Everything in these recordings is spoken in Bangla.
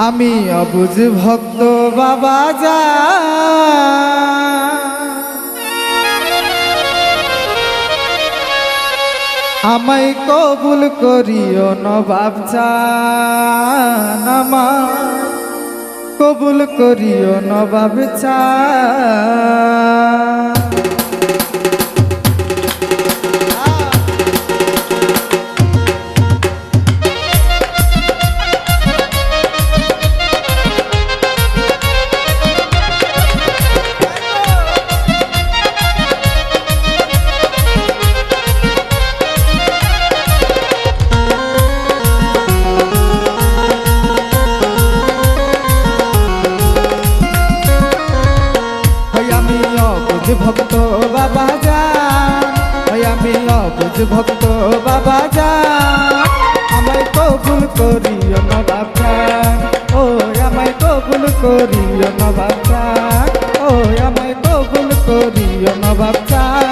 আমি অবুঝ ভক্ত বাবা যা আমায় কবুল করিও নবাব চান আমায় কবুল করিও নবাব চান। ভক্ত বাবা যান আমি অবুঝ ভক্ত বাবা যান আমায় কবুল করিও নবাব চান ও আমায় কবুল করিও নবাব চান ও আমায় কবুল করিও নবাব চান।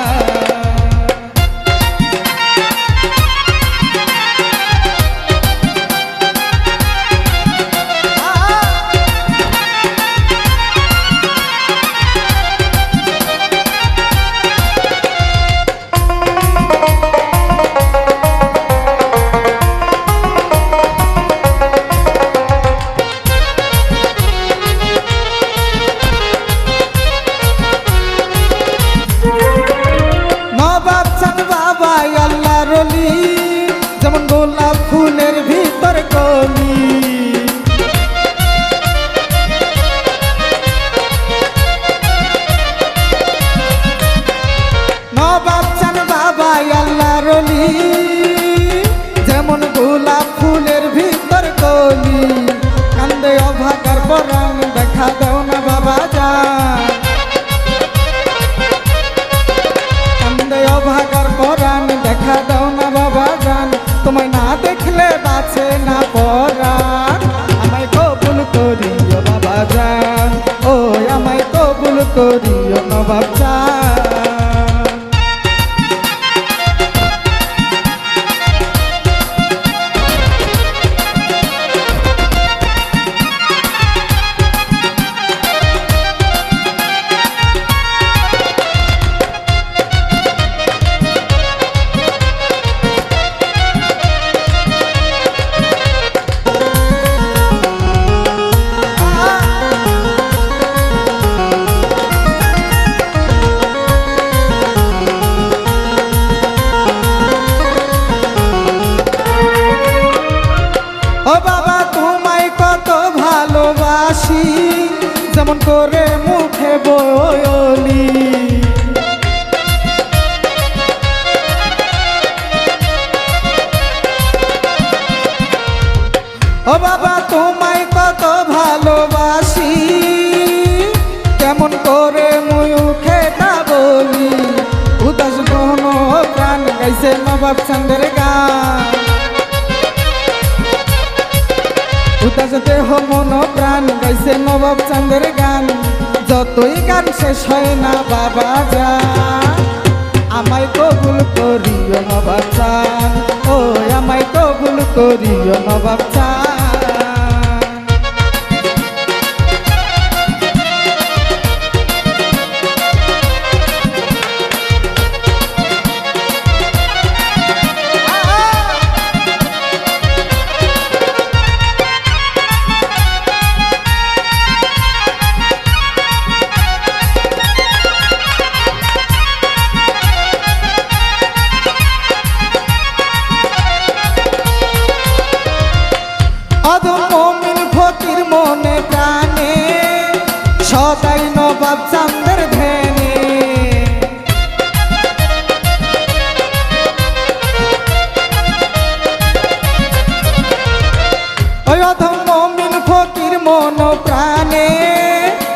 যেমন গোলাপ ফুলের ভিতর কলি নবাব চান বাবা আল্লাহর ওলি যেমন গোলাপ ফুলের ভিতর কলি কান্দে অভাগার পরাণ দেখা দাও না বাবা যান কান্দে অভাগার পরাণ দেখা দাও না বাবা যান তোমায় না দেখলে বাঁচে না পরাণ আমায় কবুল করিও বাবা যান ও আমায় কবুল করিও নবাব চান। ও বাবা তোমায় কত ভালোবাসি যেমন করে মুখে বলি ও বাবা তোমায় কত ভালোবাসি কেমন করে মুখে তা বলি উদাস মন প্রাণ গাইছে নবাব চাঁদের গান উদাস দেহ মন প্রাণ গাইছে নবাব চাঁদের গান যতই গান শেষ হয় না বাবা যান আমায় কবুল করিও নবাব চান ও আমায় কবুল করিও নবাব চান। ফকির মনে প্রাণে সদাই নবাব চাঁদের ধ্যানে ওই অধম মমিন ফকির মন প্রাণে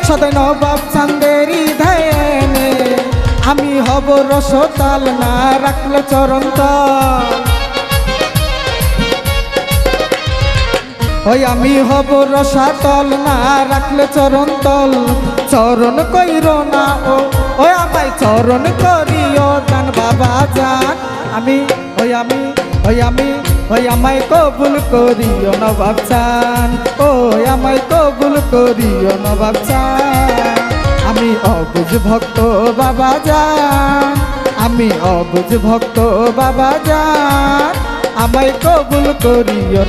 সদাই নবাব চাঁদেরই ধ্যানে আমি হব রসতাল না রাখলে চরণ তল ওই আমি হব রসাতল না রাখলে চরণ তল চরণ কইর না ও আমায় চরণ করিও দান বাবা যান আমি ওই আমায় কবুল করিও নবাব চান, ওই আমায় কবুল করিও নবাব চান। আমি অবুঝ ভক্ত বাবা যান, আমি অবুঝ ভক্ত বাবা যান, আমায় কবুল করিও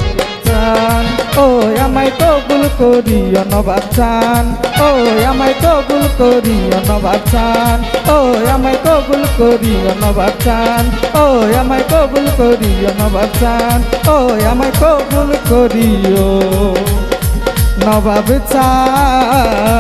চান, ওই আমায় কবুল করিও নবাব চান, ওই আমায় কবুল করিও নবাব চান, ওই আমায় কবুল করিও নবাব চান, ওই আমায় কবুল করিও নবাব চান, ওই আমায় কবুল করিও নবাব চান।